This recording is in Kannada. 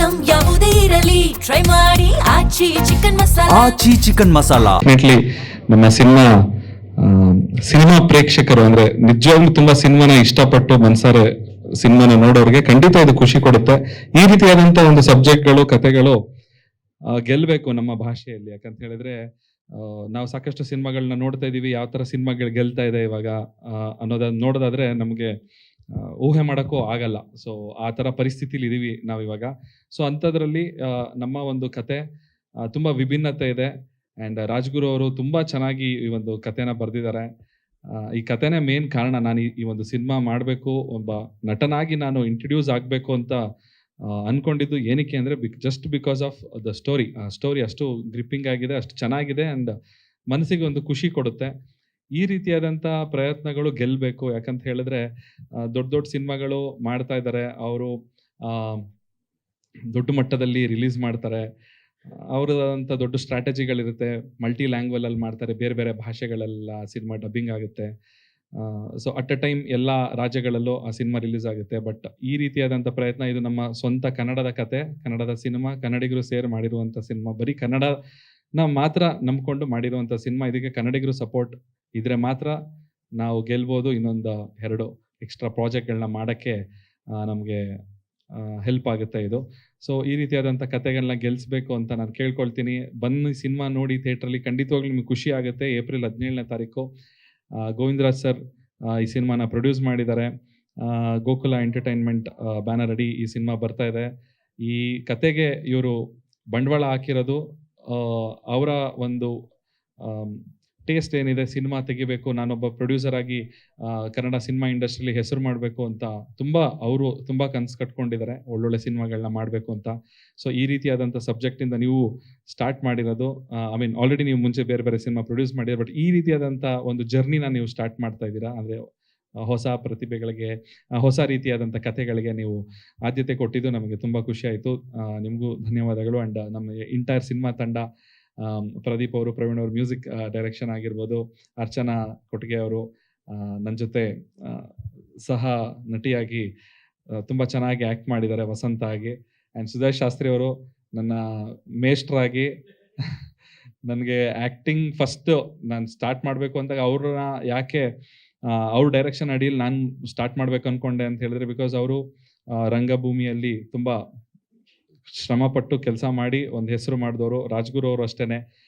ಐಟಂ ಯಾವುದೇ ಇರಲಿ ಟ್ರೈ ಮಾಡಿ ಆಚಿ ಚಿಕನ್ ಮಸಾಲಾ. ಡೆಫಿನೆಟ್ಲಿ ನಮ್ಮ ಸಿನಿಮಾ ಪ್ರೇಕ್ಷಕರು ಅಂದ್ರೆ ನಿಜವಾಗ್ಲೂ ತುಂಬಾ ಸಿನಿಮಾನ ಇಷ್ಟಪಟ್ಟು ಮನ್ಸಾರೆ ಸಿನಿಮಾನ ನೋಡೋರಿಗೆ ಖಂಡಿತ ಇದು ಖುಷಿ ಕೊಡುತ್ತೆ. ಈ ರೀತಿಯಾದಂತ ಒಂದು ಸಬ್ಜೆಕ್ಟ್ಗಳು, ಕಥೆಗಳು ಗೆಲ್ಬೇಕು ನಮ್ಮ ಭಾಷೆಯಲ್ಲಿ. ಯಾಕಂತ ಹೇಳಿದ್ರೆ ನಾವು ಸಾಕಷ್ಟು ಸಿನಿಮಾಗಳನ್ನ ನೋಡ್ತಾ ಇದೀವಿ, ಯಾವ ತರ ಸಿನಿಮಾಗಳು ಗೆಲ್ತಾ ಇದೆ ಇವಾಗ ಅನ್ನೋದನ್ನ ನೋಡೋದಾದ್ರೆ ನಮಗೆ ಊಹೆ ಮಾಡೋಕ್ಕೂ ಆಗಲ್ಲ. ಸೊ ಆ ತರ ಪರಿಸ್ಥಿತಿಲಿ ಇದೀವಿ ನಾವು ಇವಾಗ. ಸೊ ಅಂಥದ್ರಲ್ಲಿ ನಮ್ಮ ಒಂದು ಕತೆ ತುಂಬಾ ವಿಭಿನ್ನತೆ ಇದೆ. ಆ್ಯಂಡ್ ರಾಜ್ಗುರು ಅವರು ತುಂಬಾ ಚೆನ್ನಾಗಿ ಈ ಒಂದು ಕಥೆನ ಬರೆದಿದ್ದಾರೆ. ಈ ಕಥೆನೇ ಮೇನ್ ಕಾರಣ ನಾನು ಈ ಒಂದು ಸಿನಿಮಾ ಮಾಡಬೇಕು, ಒಬ್ಬ ನಟನಾಗಿ ನಾನು ಇಂಟ್ರಡ್ಯೂಸ್ ಆಗಬೇಕು ಅಂತ ಅನ್ಕೊಂಡಿದ್ದು. ಏನಕ್ಕೆ ಅಂದರೆ just because of the story. ಆ ಸ್ಟೋರಿ ಅಷ್ಟು ಗ್ರಿಪ್ಪಿಂಗ್ ಆಗಿದೆ, ಅಷ್ಟು ಚೆನ್ನಾಗಿದೆ ಆ್ಯಂಡ್ ಮನಸ್ಸಿಗೆ ಒಂದು ಖುಷಿ ಕೊಡುತ್ತೆ. ಈ ರೀತಿಯಾದಂಥ ಪ್ರಯತ್ನಗಳು ಗೆಲ್ಲಬೇಕು. ಯಾಕಂತ ಹೇಳಿದ್ರೆ ದೊಡ್ಡ ದೊಡ್ಡ ಸಿನಿಮಾಗಳು ಮಾಡ್ತಾ ಇದ್ದಾರೆ, ಅವರು ದೊಡ್ಡ ಮಟ್ಟದಲ್ಲಿ ರಿಲೀಸ್ ಮಾಡ್ತಾರೆ, ಅವ್ರದಂಥ ದೊಡ್ಡ ಸ್ಟ್ರಾಟಜಿಗಳಿರುತ್ತೆ, ಮಲ್ಟಿ ಲ್ಯಾಂಗ್ವೇಜಲ್ಲಿ ಮಾಡ್ತಾರೆ, ಬೇರೆ ಬೇರೆ ಭಾಷೆಗಳೆಲ್ಲ ಸಿನಿಮಾ ಡಬ್ಬಿಂಗ್ ಆಗುತ್ತೆ. ಸೊ ಅಟ್ ಅ ಟೈಮ್ ಎಲ್ಲ ರಾಜ್ಯಗಳಲ್ಲೂ ಆ ಸಿನಿಮಾ ರಿಲೀಸ್ ಆಗುತ್ತೆ. ಬಟ್ ಈ ರೀತಿಯಾದಂಥ ಪ್ರಯತ್ನ, ಇದು ನಮ್ಮ ಸ್ವಂತ ಕನ್ನಡದ ಕತೆ, ಕನ್ನಡದ ಸಿನಿಮಾ, ಕನ್ನಡಿಗರು ಸೇರಿ ಮಾಡಿರುವಂಥ ಸಿನಿಮಾ, ಬರೀ ಕನ್ನಡನ ಮಾತ್ರ ನಂಬ್ಕೊಂಡು ಮಾಡಿರುವಂಥ ಸಿನಿಮಾ. ಇದಕ್ಕೆ ಕನ್ನಡಿಗರು ಸಪೋರ್ಟ್ ಇದ್ರೆ ಮಾತ್ರ ನಾವು ಗೆಲ್ಬೋದು. ಇನ್ನೊಂದು 2 ಎಕ್ಸ್ಟ್ರಾ ಪ್ರಾಜೆಕ್ಟ್ಗಳನ್ನ ಮಾಡೋಕ್ಕೆ ನಮಗೆ ಹೆಲ್ಪ್ ಆಗುತ್ತೆ ಇದು. ಸೊ ಈ ರೀತಿಯಾದಂಥ ಕತೆಗಳನ್ನ ಗೆಲ್ಲಿಸ್ಬೇಕು ಅಂತ ನಾನು ಕೇಳ್ಕೊಳ್ತೀನಿ. ಬನ್ನಿ ಸಿನಿಮಾ ನೋಡಿ ಥಿಯೇಟ್ರಲ್ಲಿ, ಖಂಡಿತವಾಗ್ಲೂ ನಿಮಗೆ ಖುಷಿ ಆಗುತ್ತೆ. ಏಪ್ರಿಲ್ 17ನೇ ತಾರೀಕು ಗೋವಿಂದರಾಜ್ ಸರ್ ಈ ಸಿನಿಮಾನ ಪ್ರೊಡ್ಯೂಸ್ ಮಾಡಿದ್ದಾರೆ. ಗೋಕುಲ ಎಂಟರ್ಟೈನ್ಮೆಂಟ್ ಬ್ಯಾನರ್ ಅಡಿ ಈ ಸಿನಿಮಾ ಬರ್ತಾ ಇದೆ. ಈ ಕತೆಗೆ ಇವರು ಬಂಡವಾಳ ಹಾಕಿರೋದು ಅವರ ಒಂದು ಟೇಸ್ಟ್ ಏನಿದೆ, ಸಿನಿಮಾ ತೆಗಿಬೇಕು, ನಾನೊಬ್ಬ ಪ್ರೊಡ್ಯೂಸರ್ ಆಗಿ ಕನ್ನಡ ಸಿನಿಮಾ ಇಂಡಸ್ಟ್ರಿಯಲ್ಲಿ ಹೆಸರು ಮಾಡಬೇಕು ಅಂತ ಅವರು ತುಂಬ ಕನಸು ಕಟ್ಕೊಂಡಿದ್ದಾರೆ, ಒಳ್ಳೊಳ್ಳೆ ಸಿನಿಮಾಗಳನ್ನ ಮಾಡಬೇಕು ಅಂತ. ಸೊ ಈ ರೀತಿಯಾದಂಥ ಸಬ್ಜೆಕ್ಟಿಂದ ನೀವು ಸ್ಟಾರ್ಟ್ ಮಾಡಿರೋದು, ಆಲ್ರೆಡಿ ನೀವು ಮುಂಚೆ ಬೇರೆ ಬೇರೆ ಸಿನಿಮಾ ಪ್ರೊಡ್ಯೂಸ್ ಮಾಡಿದ್ರೆ, ಬಟ್ ಈ ರೀತಿಯಾದಂಥ ಒಂದು ಜರ್ನಿನ ನೀವು ಸ್ಟಾರ್ಟ್ ಮಾಡ್ತಾ ಇದ್ದೀರಾ. ಅಂದರೆ ಹೊಸ ಪ್ರತಿಭೆಗಳಿಗೆ, ಹೊಸ ರೀತಿಯಾದಂಥ ಕಥೆಗಳಿಗೆ ನೀವು ಆದ್ಯತೆ ಕೊಟ್ಟಿದ್ದು ನಮಗೆ ತುಂಬ ಖುಷಿ ಆಯಿತು. ನಿಮಗೂ ಧನ್ಯವಾದಗಳು. ಆ್ಯಂಡ್ ನಮ್ಮ ಎಂಟೈರ್ ಸಿನಿಮಾ ತಂಡ, ಪ್ರದೀಪ್ ಅವರು, ಪ್ರವೀಣ್ ಅವರು ಮ್ಯೂಸಿಕ್ ಡೈರೆಕ್ಷನ್ ಆಗಿರ್ಬೋದು, ಅರ್ಚನಾ ಕೊಟ್ಟಿಗೆ ಅವರು ನನ್ನ ಜೊತೆ ಸಹ ನಟಿಯಾಗಿ ತುಂಬ ಚೆನ್ನಾಗಿ ಆ್ಯಕ್ಟ್ ಮಾಡಿದ್ದಾರೆ, ವಸಂತ ಆಗಿ. ಆ್ಯಂಡ್ ಸುದೇಶ್ ಶಾಸ್ತ್ರಿ ಅವರು ನನ್ನ ಮೇಷ್ಟ್ರಾಗಿ ನನಗೆ ಆ್ಯಕ್ಟಿಂಗ್ ಫಸ್ಟು ನಾನು ಸ್ಟಾರ್ಟ್ ಮಾಡಬೇಕು ಅಂತ ಅವ್ರನ್ನ ಯಾಕೆ ಅವ್ರ ಡೈರೆಕ್ಷನ್ ಅಡಿಯಲ್ಲಿ ನಾನು ಸ್ಟಾರ್ಟ್ ಮಾಡ್ಬೇಕು ಅಂದ್ಕೊಂಡೆ ಅಂತ ಹೇಳಿದ್ರೆ, ಬಿಕಾಸ್ ಅವರು ರಂಗಭೂಮಿಯಲ್ಲಿ ತುಂಬ ಶ್ರಮಪಟ್ಟು ಕೆಲಸ ಮಾಡಿ ಒಂದು ಹೆಸರು ಮಾಡಿದವರು. ರಾಜ್ಗುರು ಅವರು ಅಷ್ಟೇ